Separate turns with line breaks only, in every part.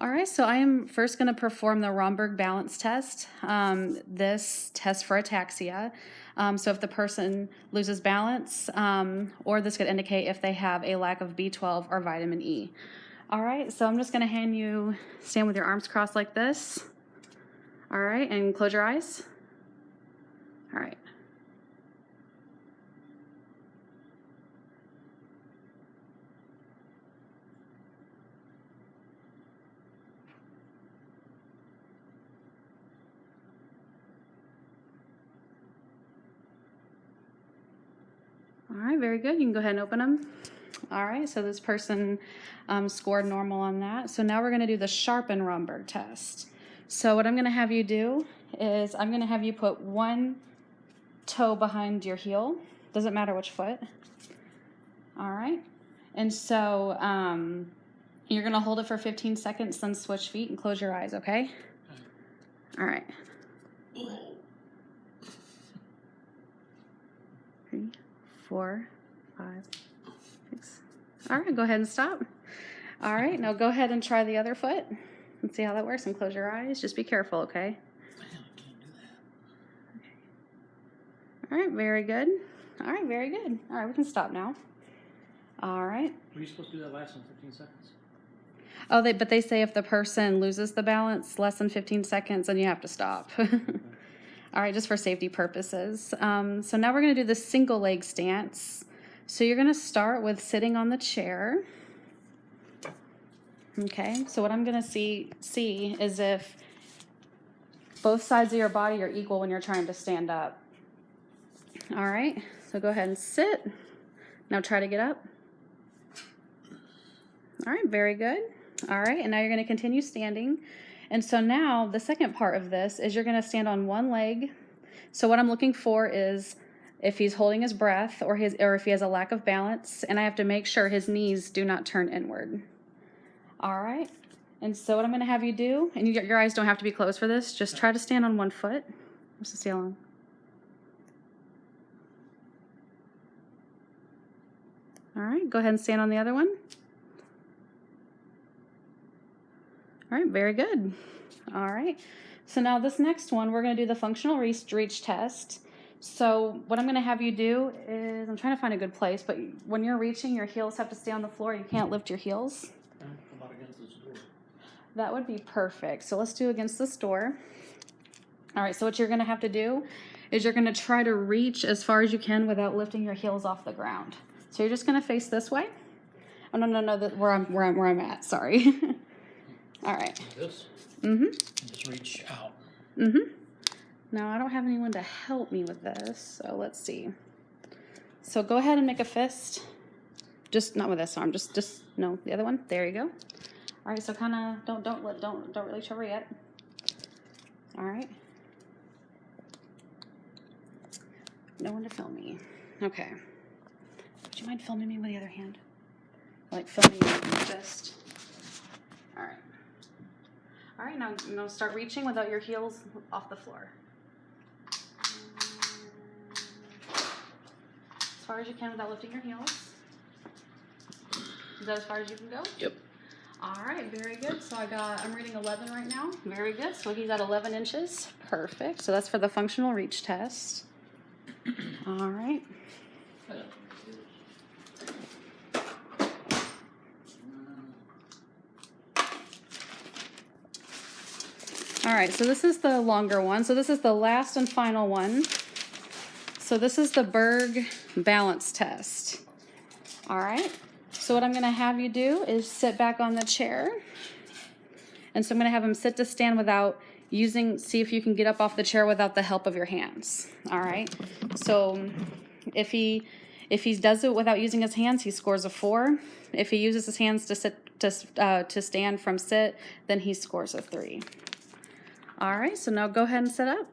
All right, so I am first going to perform the Romberg balance test. This test for ataxia. So if the person loses balance, or this could indicate if they have a lack of B12 or vitamin E. All right, so I'm just going to hand you, stand with your arms crossed like this. All right, and close your eyes. All right. All right, very good. You can go ahead and open them. All right, so this person scored normal on that. So now we're going to do the sharpen Romberg test. So what I'm going to have you do is I'm going to have you put one toe behind your heel. Doesn't matter which foot. All right. And so you're going to hold it for 15 seconds, then switch feet and close your eyes, okay? All right. 3, 4, 5, 6. All right, go ahead and stop. All right, now go ahead and try the other foot and see how that works and close your eyes. Just be careful, okay?
I can't do that.
Okay. All right, very good. All right, very good. All right, we can stop now. All right.
Were you supposed to do that last in 15 seconds?
Oh, but they say if the person loses the balance less than 15 seconds, then you have to stop. All right, just for safety purposes. So now we're going to do the single leg stance. So you're going to start with sitting on the chair. Okay, so what I'm going to see is if both sides of your body are equal when you're trying to stand up. All right, so go ahead and sit. Now try to get up. All right, very good. All right, and now you're going to continue standing. And so now the second part of this is you're going to stand on one leg. So what I'm looking for is if he's holding his breath or if he has a lack of balance, and I have to make sure his knees do not turn inward. All right. And so what I'm going to have you do, and your eyes don't have to be closed for this, just try to stand on one foot. Just to see how long. All right, go ahead and stand on the other one. All right, very good. All right, so now this next one, we're going to do the functional reach test. So what I'm going to have you do is, I'm trying to find a good place, but when you're reaching, your heels have to stay on the floor. You can't lift your heels.
How about against this door?
That would be perfect. So let's do against this door. All right, so what you're going to have to do is you're going to try to reach as far as you can without lifting your heels off the ground. So you're just going to face this way. Oh, no, where I'm at, sorry. All right.
Like this?
Mm-hmm.
And just reach out.
Mm-hmm. Now, I don't have anyone to help me with this, so let's see. So go ahead and make a fist. Just not with this arm, just no, the other one. There you go. All right, so kind of don't really cover yet. All right. No one to film me. Okay. Would you mind filming me with the other hand? Like filming me with the fist. All right. All right, now start reaching without your heels off the floor. As far as you can without lifting your heels. Is that as far as you can go?
Yep.
All right, very good. So I'm reading 11 right now. Very good. So he's at 11 inches. Perfect. So that's for the functional reach test. All right. All right, so this is the longer one. So this is the last and final one. So this is the Berg balance test. All right, so what I'm gonna have you do is sit back on the chair. And so I'm gonna have him sit to stand without see if you can get up off the chair without the help of your hands. All right, so if he does it without using his hands, he scores a 4. If he uses his hands to stand from sit, then he scores a 3. All right, so now go ahead and sit up.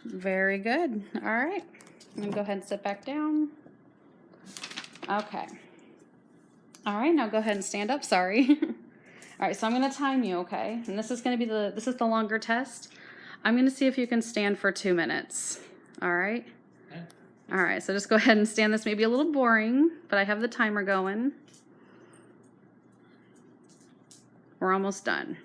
Very good. All right, and go ahead and sit back down. Okay. All right, now go ahead and stand up. Sorry. All right, so I'm going to time you, okay? And this is going to be this is the longer test. I'm going to see if you can stand for 2 minutes. All right.
Okay.
All right, so just go ahead and stand. This may be a little boring, but I have the timer going. We're almost done.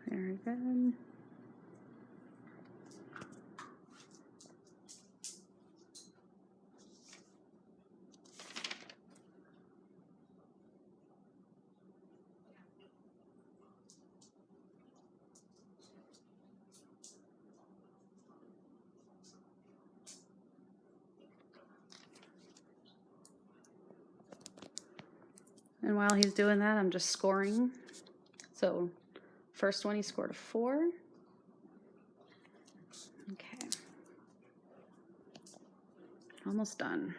Very good. And while he's doing that, I'm just scoring. So first one, he scored a 4. Okay. Almost done.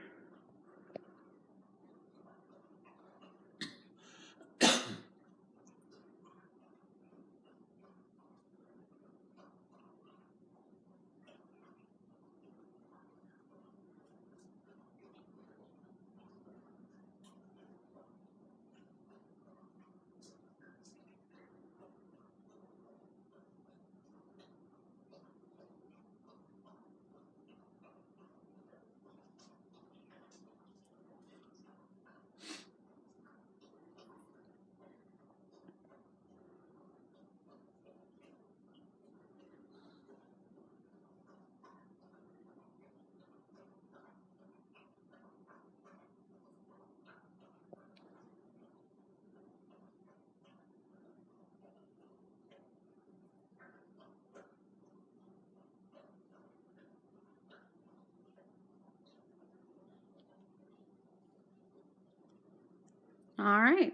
All right,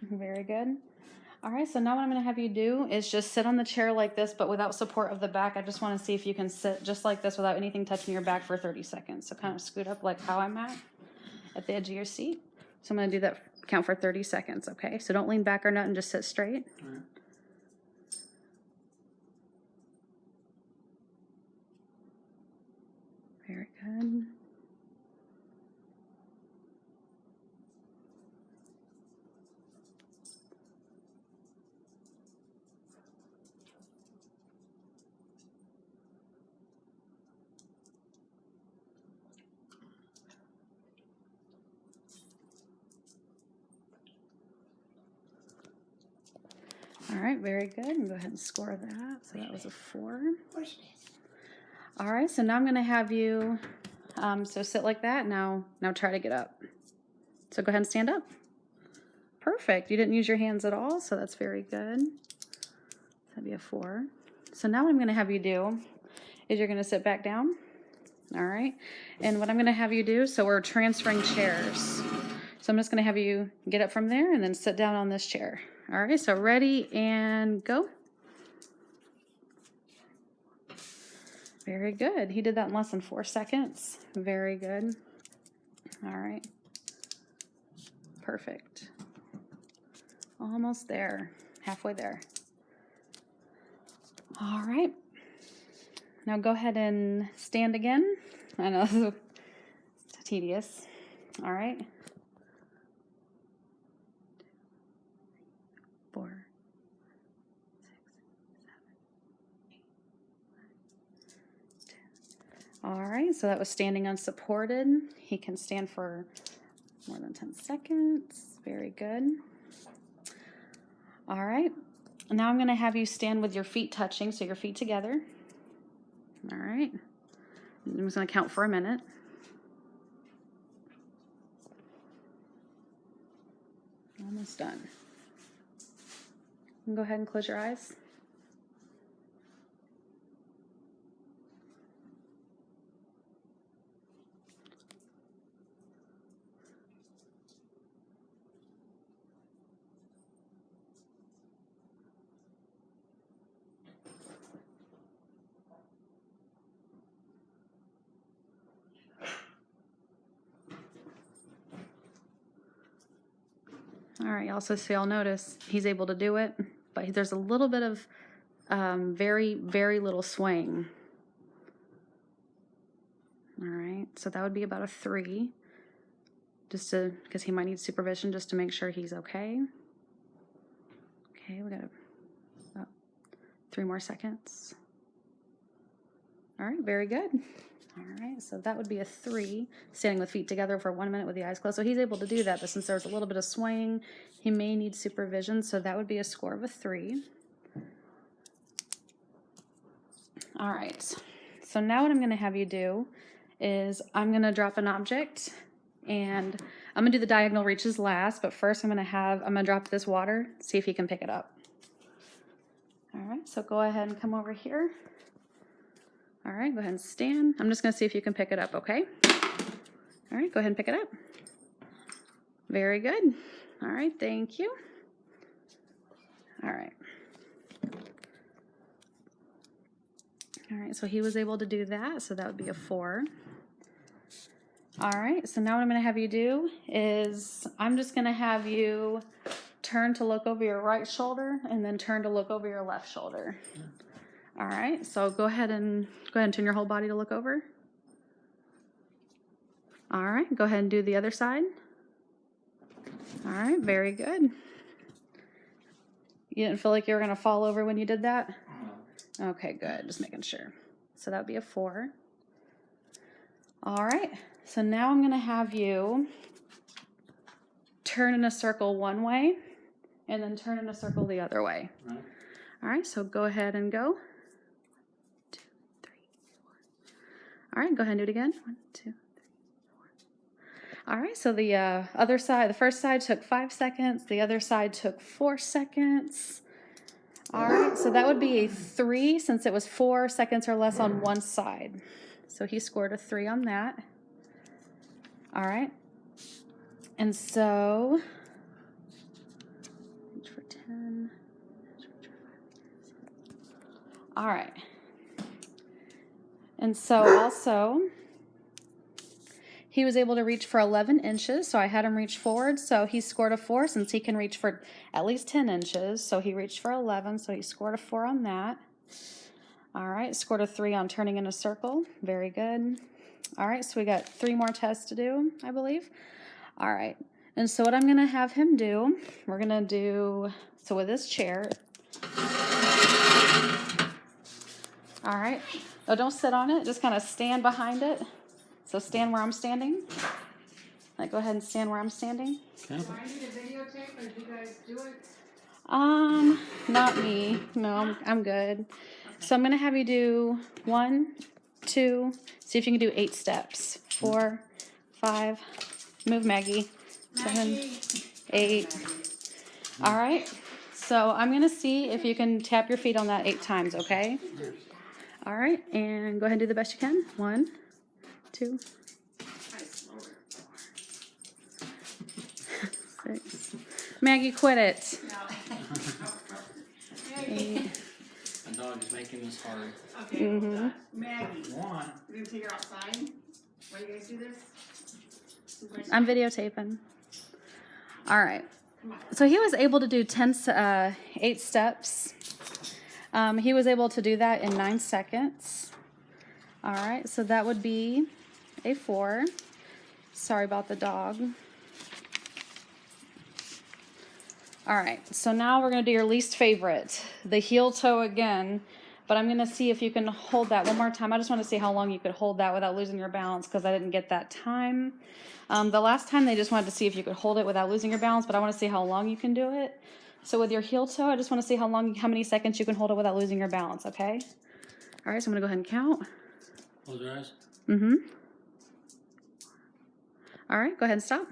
very good. All right, so now what I'm gonna have you do is just sit on the chair like this, but without support of the back. I just wanna see if you can sit just like this without anything touching your back for 30 seconds. So kind of scoot up like how I'm at the edge of your seat. So I'm gonna do that, count for 30 seconds, okay? So don't lean back or nothing, just sit straight.
All right.
Very good. All right, very good. And go ahead and score that. So that was a 4. All right, so now I'm gonna have you, so sit like that. Now try to get up. So go ahead and stand up. Perfect. You didn't use your hands at all, so that's very good. That'd be a 4. So now what I'm gonna have you do is you're gonna sit back down. All right, and what I'm gonna have you do, so we're transferring chairs. So I'm just gonna have you get up from there and then sit down on this chair. All right, so ready and go. Very good. He did that in less than 4 seconds. Very good. All right. Perfect. Almost there. Halfway there. All right. Now go ahead and stand again. I know this is tedious. All right. 4, 6, 7, 8, 9, 10. All right, so that was standing unsupported. He can stand for more than 10 seconds. Very good. All right, now I'm gonna have you stand with your feet touching, so your feet together. All right, I'm just gonna count for a minute. Almost done. And go ahead and close your eyes. All right, also, so y'all notice he's able to do it, but there's a little bit of very, very little swing. All right, so that would be about a 3, just to, because he might need supervision just to make sure he's okay. Okay, we got about 3 more seconds. All right, very good. All right, so that would be a 3, standing with feet together for 1 minute with the eyes closed. So he's able to do that, but since there's a little bit of swaying, he may need supervision, so that would be a score of a 3. All right, so now what I'm gonna have you do is I'm gonna drop an object, and I'm gonna do the diagonal reaches last, but first I'm gonna drop this water, see if he can pick it up. All right, so go ahead and come over here. All right, go ahead and stand. I'm just gonna see if you can pick it up, okay? All right, go ahead and pick it up. Very good. All right, thank you. All right. All right, so he was able to do that, so that would be a 4. All right, so now what I'm gonna have you do is I'm just gonna have you turn to look over your right shoulder and then turn to look over your left shoulder. All right, so go ahead and turn your whole body to look over. All right, go ahead and do the other side. All right, very good. You didn't feel like you were gonna fall over when you did that?
No.
Okay, good, just making sure. So that would be a 4. All right, so now I'm gonna have you turn in a circle one way and then turn in a circle the other way.
Right.
All right, so go ahead and go. 1, 2, 3, 4. All right, go ahead and do it again. 1, 2, 3, 4. All right, so the other side, the first side took 5 seconds. The other side took 4 seconds. All right, so that would be a 3 since it was 4 seconds or less on one side. So he scored a 3 on that. All right, and so reach for 10. All right, and so also he was able to reach for 11 inches, so I had him reach forward, so he scored a 4 since he can reach for at least 10 inches, so he reached for 11, so he scored a 4 on that. All right, scored a 3 on turning in a circle. Very good. All right, so we got 3 more tests to do, I believe. All right, and so what I'm gonna have him do, we're gonna do, so with this chair, all right, oh, don't sit on it, just kind of stand behind it. So stand where I'm standing. Like, go ahead and stand where I'm standing.
Okay.
Do I need a videotape or do you guys do it?
Not me. No, I'm good. So I'm gonna have you do 1, 2, see if you can do 8 steps. 4, 5, move Maggie, 7, 8. All right. So I'm gonna see if you can tap your feet on that 8 times, okay? All right, and go ahead and do the best you can. 1, 2, 6. Maggie, quit it.
No.
8.
My dog is making this hard.
Okay,
Mhm.
hold on. Maggie,
One.
we're gonna take her outside. Why do you guys do this?
I'm videotaping. All right.
Come on.
So he was able to do 8 steps. He was able to do that in 9 seconds. All right, so that would be a 4. Sorry about the dog. All right, so now we're gonna do your least favorite, the heel toe again, but I'm gonna see if you can hold that one more time. I just wanna see how long you could hold that without losing your balance because I didn't get that time. The last time they just wanted to see if you could hold it without losing your balance, but I wanna see how long you can do it. So with your heel toe, I just wanna see how many seconds you can hold it without losing your balance, okay? All right, so I'm gonna go ahead and count.
Close your eyes.
Mm-hmm. All right, go ahead and stop.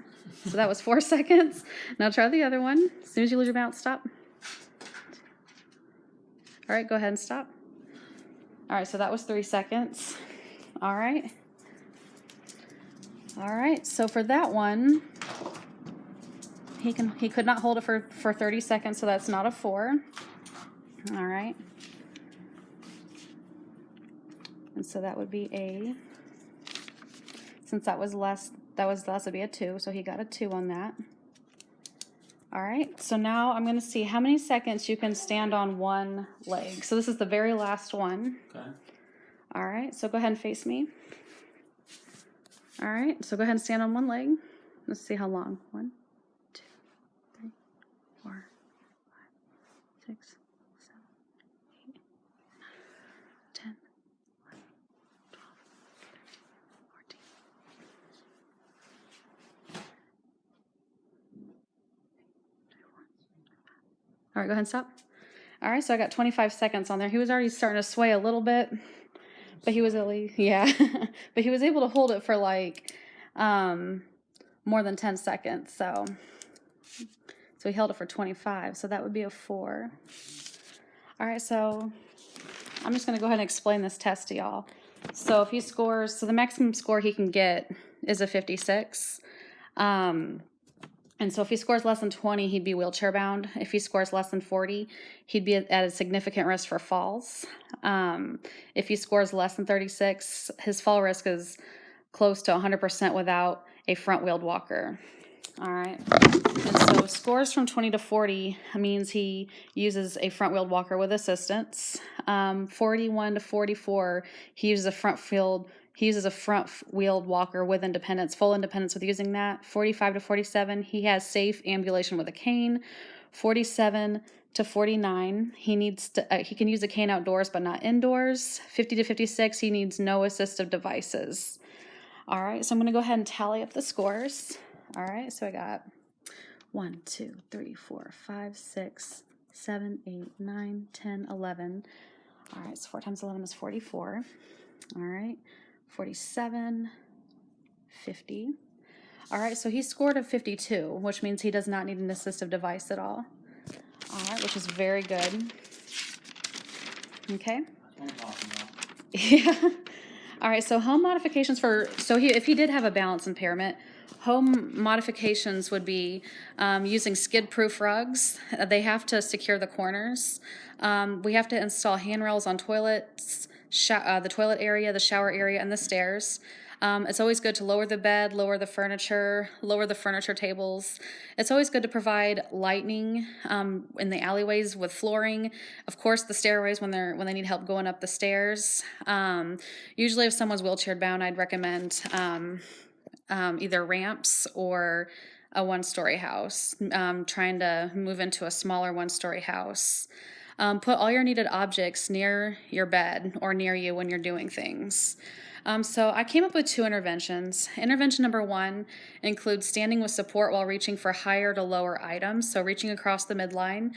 So that was 4 seconds. Now try the other one. As soon as you lose your balance, stop. All right, go ahead and stop. All right, so that was 3 seconds. All right. All right, so for that one, he could not hold it for 30 seconds, so that's not a 4. All right. And so that would be a, since that was less, would be a 2, so he got a 2 on that. All right, so now I'm gonna see how many seconds you can stand on one leg. So this is the very last one.
Okay.
All right, so go ahead and face me. All right, so go ahead and stand on one leg. Let's see how long. 1, 2, 3, 4, 5, 6, 7, 8, 9, 10, 11, All right, go ahead and stop. All right, so I got 25 seconds on there. He was already starting to sway a little bit, but he was at least, yeah, but he was able to hold it for like more than 10 seconds. So he held it for 25. So that would be a 4. All right, so I'm just going to go ahead and explain this test to y'all. So if he scores, so the maximum score he can get is a 56. And so if he scores less than 20, he'd be wheelchair bound. If he scores less than 40, he'd be at a significant risk for falls. If he scores less than 36, his fall risk is close to 100% without a front-wheeled walker. All right. And so scores from 20 to 40 means he uses a front-wheeled walker with assistance. 41 to 44, he uses a front-wheeled walker with independence, full independence with using that. 45 to 47, he has safe ambulation with a cane. 47 to 49, he can use a cane outdoors but not indoors. 50 to 56, he needs no assistive devices. All right, so I'm going to go ahead and tally up the scores. All right, so I got 1, 2, 3, 4, 5, 6, 7, 8, 9, 10, 11. All right, so 4 times 11 is 44. All right, 47, 50. All right, so he scored a 52, which means he does not need an assistive device at all. All right, which is very good. Okay.
That's what I'm talking about.
Yeah. All right, so home modifications if he did have a balance impairment, home modifications would be using skid-proof rugs. They have to secure the corners. We have to install handrails on toilets, the toilet area, the shower area, and the stairs. It's always good to lower the bed, lower the furniture tables. It's always good to provide lighting in the alleyways with flooring. Of course, the stairways when they need help going up the stairs. Usually, if someone's wheelchair bound, I'd recommend either ramps or a one-story house. Trying to move into a smaller one-story house. Put all your needed objects near your bed or near you when you're doing things. So I came up with 2 interventions. Intervention number 1 includes standing with support while reaching for higher to lower items, so reaching across the midline.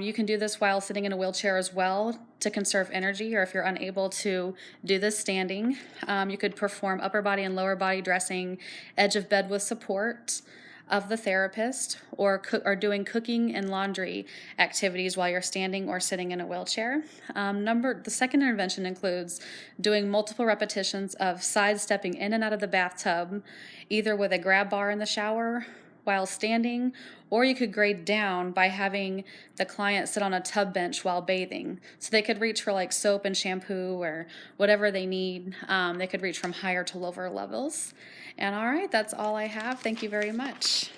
You can do this while sitting in a wheelchair as well to conserve energy, or if you're unable to do this standing, you could perform upper body and lower body dressing, edge of bed with support of the therapist, or doing cooking and laundry activities while you're standing or sitting in a wheelchair. The second intervention includes doing multiple repetitions of sidestepping in and out of the bathtub, either with a grab bar in the shower while standing, or you could grade down by having the client sit on a tub bench while bathing. So they could reach for like soap and shampoo or whatever they need. They could reach from higher to lower levels. And all right, that's all I have. Thank you very much.